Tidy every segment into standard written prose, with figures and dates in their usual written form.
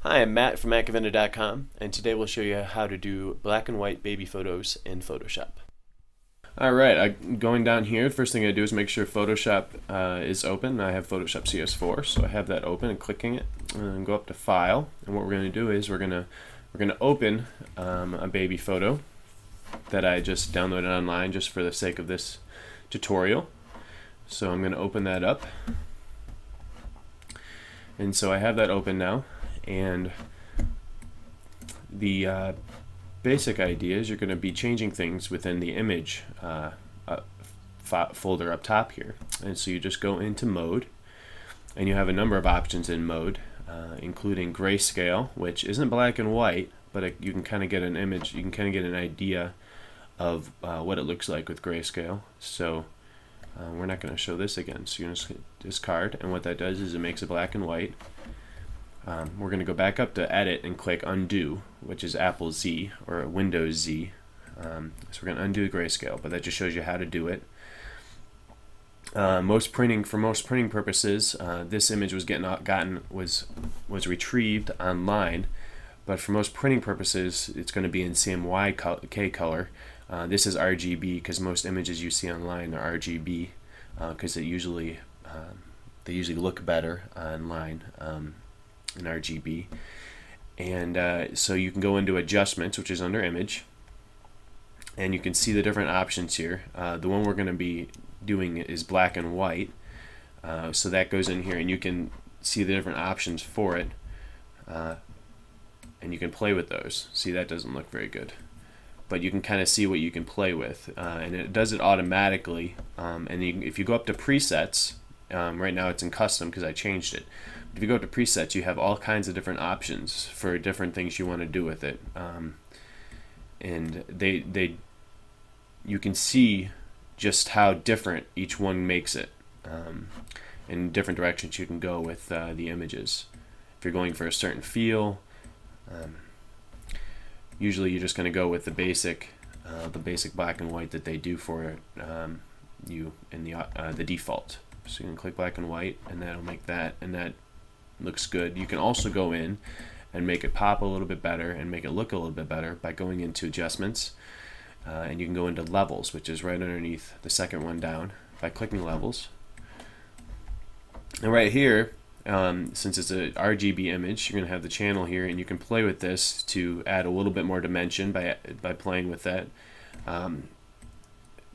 Hi, I'm Matt from MacAvenda.com, and today we'll show you how to do black and white baby photos in Photoshop. Alright, going down here, the first thing I do is make sure Photoshop is open. I have Photoshop CS4, so I have that open and clicking it, and go up to File, and what we're going to do is we're going to open a baby photo that I just downloaded online just for the sake of this tutorial. So I'm going to open that up, and so I have that open now. And the basic idea is you're going to be changing things within the image folder up top here. And so you just go into mode, and you have a number of options in mode, including grayscale, which isn't black and white, but you can kind of get an image, you can kind of get an idea of what it looks like with grayscale. So we're not going to show this again, so you're going to discard, and what that does is it makes it black and white. We're going to go back up to Edit and click Undo, which is Apple Z or Windows Z. So we're going to undo the grayscale, but that just shows you how to do it. For most printing purposes, this image was retrieved online, but for most printing purposes, it's going to be in CMYK color. This is RGB because most images you see online are RGB because they usually look better online. In RGB, and so you can go into adjustments, which is under image, and you can see the different options here. The one we're going to be doing is black and white, so that goes in here, and you can see the different options for it, and you can play with those. See, that doesn't look very good, but you can kind of see what you can play with, and it does it automatically. And if you go up to presets, right now it's in custom because I changed it. If you go to presets, you have all kinds of different options for different things you want to do with it, and you can see just how different each one makes it, in different directions you can go with the images. If you're going for a certain feel, usually you're just going to go with the basic black and white that they do for you in the default. So you can click black and white, and that'll make that, and that looks good. You can also go in and make it pop a little bit better and make it look a little bit better by going into adjustments, and you can go into levels, which is right underneath the second one down, by clicking levels. And right here, since it's a RGB image, you're going to have the channel here, and you can play with this to add a little bit more dimension by playing with that,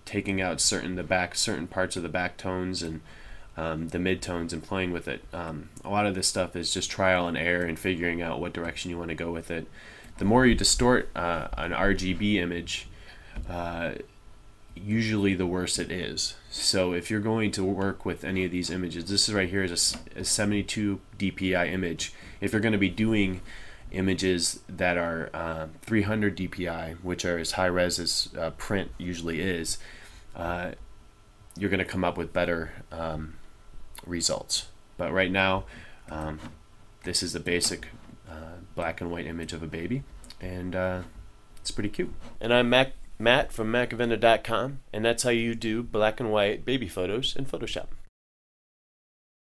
taking out certain parts of the back tones and the mid-tones and playing with it. A lot of this stuff is just trial and error and figuring out what direction you want to go with it. The more you distort an RGB image, usually the worse it is. So if you're going to work with any of these images, this is right here is a 72 dpi image. If you're going to be doing images that are 300 dpi, which are as high res as print usually is, you're going to come up with better results. But right now, this is the basic black and white image of a baby, and it's pretty cute. And I'm Matt from MacAvenda.com, and that's how you do black and white baby photos in Photoshop.